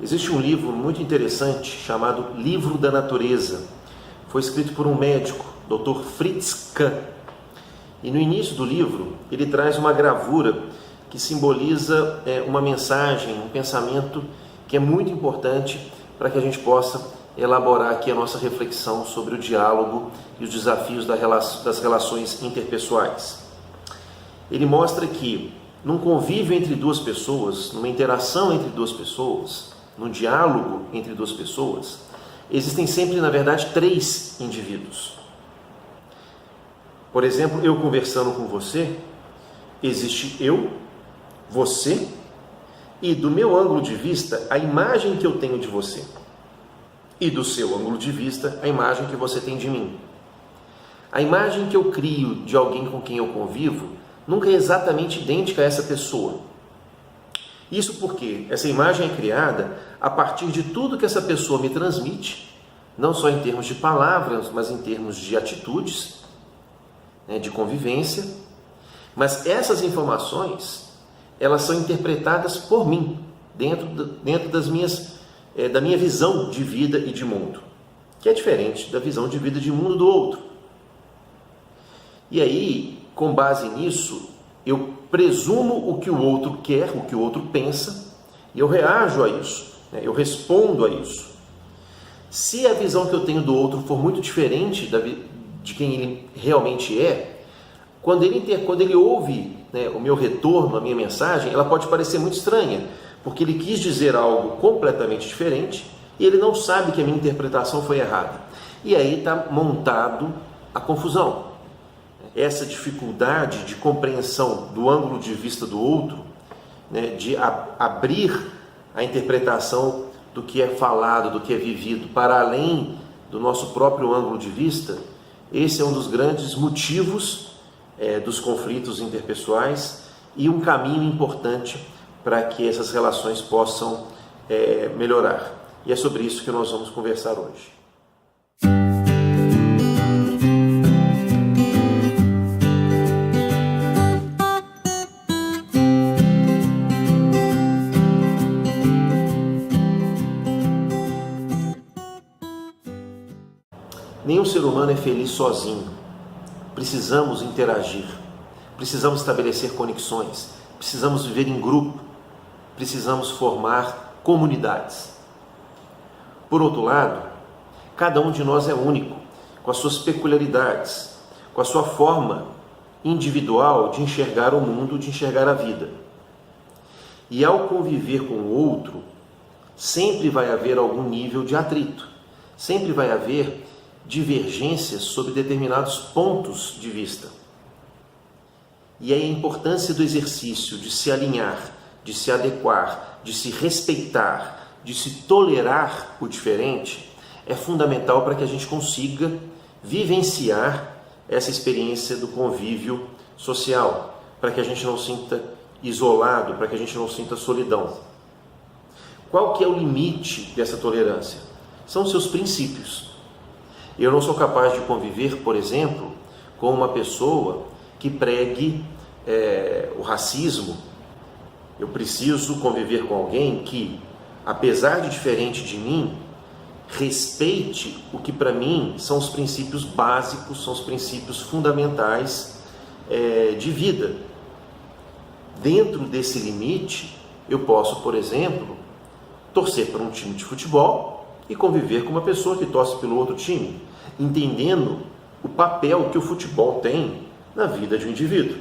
Existe um livro muito interessante chamado Livro da Natureza. Foi escrito por um médico, Dr. Fritz Kahn. E no início do livro ele traz uma gravura que simboliza uma mensagem, um pensamento que é muito importante para que a gente possa elaborar aqui a nossa reflexão sobre o diálogo e os desafios das relações interpessoais. Ele mostra que num convívio entre duas pessoas, numa interação entre duas pessoas, num diálogo entre duas pessoas, existem sempre, na verdade, três indivíduos. Por exemplo, eu conversando com você, existe eu, você, e do meu ângulo de vista, a imagem que eu tenho de você. E do seu ângulo de vista, a imagem que você tem de mim. A imagem que eu crio de alguém com quem eu convivo nunca é exatamente idêntica a essa pessoa. Isso porque essa imagem é criada a partir de tudo que essa pessoa me transmite, não só em termos de palavras, mas em termos de atitudes, de convivência. Mas essas informações, elas são interpretadas por mim, dentro da minha visão de vida e de mundo, que é diferente da visão de vida e de mundo do outro. E aí, com base nisso, eu presumo o que o outro quer, o que o outro pensa, e eu reajo a isso, eu respondo a isso. Se a visão que eu tenho do outro for muito diferente de quem ele realmente é, quando ele ouve o meu retorno, a minha mensagem, ela pode parecer muito estranha, porque ele quis dizer algo completamente diferente e ele não sabe que a minha interpretação foi errada. E aí está montado a confusão. Essa dificuldade de compreensão do ângulo de vista do outro, de abrir a interpretação do que é falado, do que é vivido, para além do nosso próprio ângulo de vista, esse é um dos grandes motivos dos conflitos interpessoais e um caminho importante para que essas relações possam melhorar. E é sobre isso que nós vamos conversar hoje. Nenhum ser humano é feliz sozinho. Precisamos interagir, precisamos estabelecer conexões, precisamos viver em grupo, precisamos formar comunidades. Por outro lado, cada um de nós é único, com as suas peculiaridades, com a sua forma individual de enxergar o mundo, de enxergar a vida. E ao conviver com o outro, sempre vai haver algum nível de atrito, sempre vai haver divergências sobre determinados pontos de vista. E aí a importância do exercício de se alinhar, de se adequar, de se respeitar, de se tolerar o diferente, é fundamental para que a gente consiga vivenciar essa experiência do convívio social, para que a gente não sinta isolado, para que a gente não sinta solidão. Qual que é o limite dessa tolerância? São seus princípios. Eu não sou capaz de conviver, por exemplo, com uma pessoa que pregue o racismo. Eu preciso conviver com alguém que, apesar de diferente de mim, respeite o que para mim são os princípios básicos, são os princípios fundamentais de vida. Dentro desse limite, eu posso, por exemplo, torcer para um time de futebol e conviver com uma pessoa que torce pelo outro time, entendendo o papel que o futebol tem na vida de um indivíduo,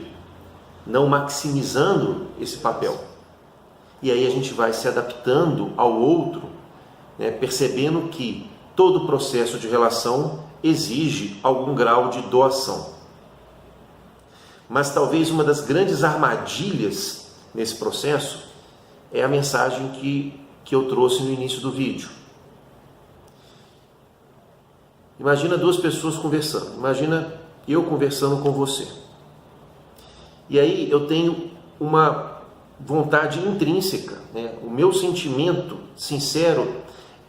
não maximizando esse papel. E aí a gente vai se adaptando ao outro, percebendo que todo processo de relação exige algum grau de doação. Mas talvez uma das grandes armadilhas nesse processo é a mensagem que eu trouxe no início do vídeo. Imagina duas pessoas conversando, imagina eu conversando com você. E aí eu tenho uma vontade intrínseca, o meu sentimento sincero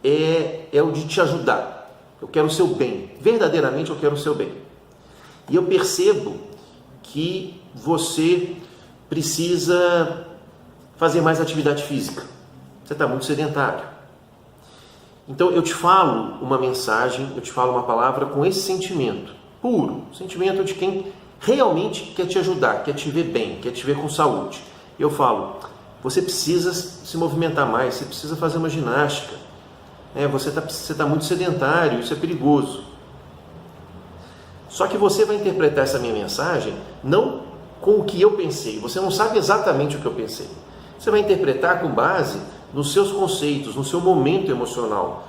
é o de te ajudar. Eu quero o seu bem, verdadeiramente eu quero o seu bem. E eu percebo que você precisa fazer mais atividade física. Você está muito sedentário. Então eu te falo uma mensagem, eu te falo uma palavra com esse sentimento puro, sentimento de quem realmente quer te ajudar, quer te ver bem, quer te ver com saúde. Eu falo, você precisa se movimentar mais, você precisa fazer uma ginástica, você está muito sedentário, isso é perigoso. Só que você vai interpretar essa minha mensagem não com o que eu pensei, você não sabe exatamente o que eu pensei. Você vai interpretar com base nos seus conceitos, no seu momento emocional,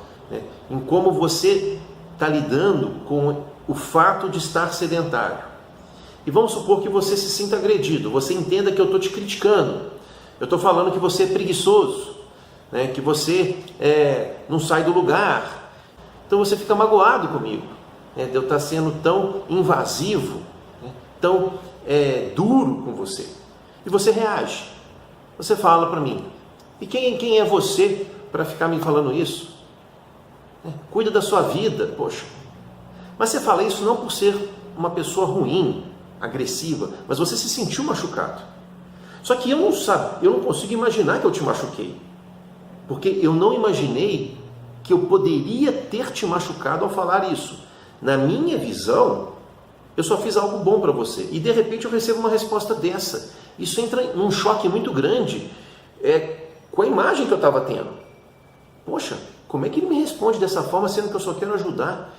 em como você está lidando com o fato de estar sedentário. E vamos supor que você se sinta agredido, você entenda que eu estou te criticando, eu estou falando que você é preguiçoso, que você não sai do lugar. Então você fica magoado comigo, de eu estar sendo tão invasivo, tão duro com você. E você reage, você fala para mim, e quem é você para ficar me falando isso? Cuida da sua vida, poxa. Mas você fala isso não por ser uma pessoa ruim, agressiva, mas você se sentiu machucado. Só que eu não consigo imaginar que eu te machuquei, porque eu não imaginei que eu poderia ter te machucado ao falar isso. Na minha visão, eu só fiz algo bom para você, e de repente eu recebo uma resposta dessa. Isso entra num choque muito grande com a imagem que eu estava tendo. Poxa, como é que ele me responde dessa forma, sendo que eu só quero ajudar?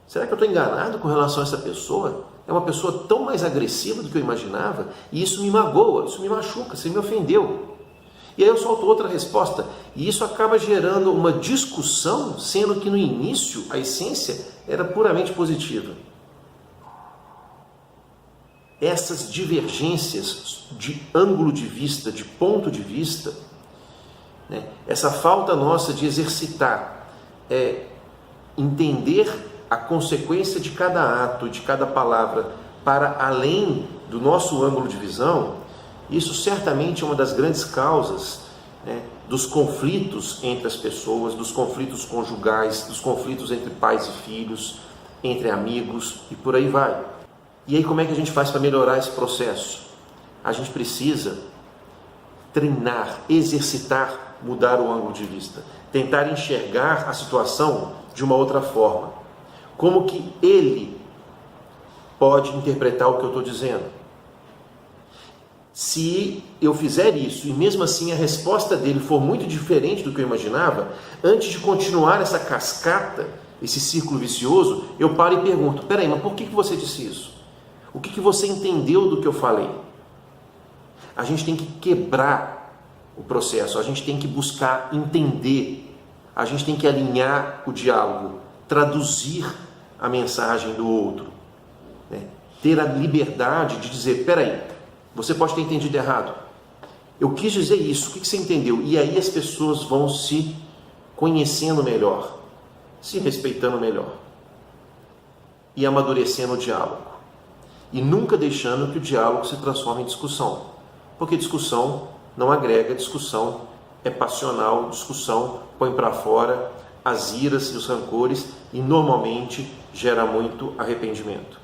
Será que eu estou enganado com relação a essa pessoa? É uma pessoa tão mais agressiva do que eu imaginava, e isso me magoa, isso me machuca, você me ofendeu. E aí eu solto outra resposta, e isso acaba gerando uma discussão, sendo que no início a essência era puramente positiva. Essas divergências de ângulo de vista, de ponto de vista, essa falta nossa de exercitar, entender a consequência de cada ato, de cada palavra, para além do nosso ângulo de visão, isso certamente é uma das grandes causas dos conflitos entre as pessoas, dos conflitos conjugais, dos conflitos entre pais e filhos, entre amigos e por aí vai. E aí como é que a gente faz para melhorar esse processo? A gente precisa treinar, exercitar, mudar o ângulo de vista, tentar enxergar a situação de uma outra forma. Como que ele pode interpretar o que eu estou dizendo? Se eu fizer isso e mesmo assim a resposta dele for muito diferente do que eu imaginava, antes de continuar essa cascata, esse círculo vicioso, eu paro e pergunto, peraí, mas por que você disse isso? O que você entendeu do que eu falei? A gente tem que quebrar o processo, a gente tem que buscar entender, a gente tem que alinhar o diálogo, traduzir a mensagem do outro, ter a liberdade de dizer, peraí, você pode ter entendido errado, eu quis dizer isso, o que você entendeu? E aí as pessoas vão se conhecendo melhor, se respeitando melhor e amadurecendo o diálogo. E nunca deixando que o diálogo se transforme em discussão, porque discussão não agrega, discussão é passional, discussão põe para fora as iras e os rancores e normalmente gera muito arrependimento.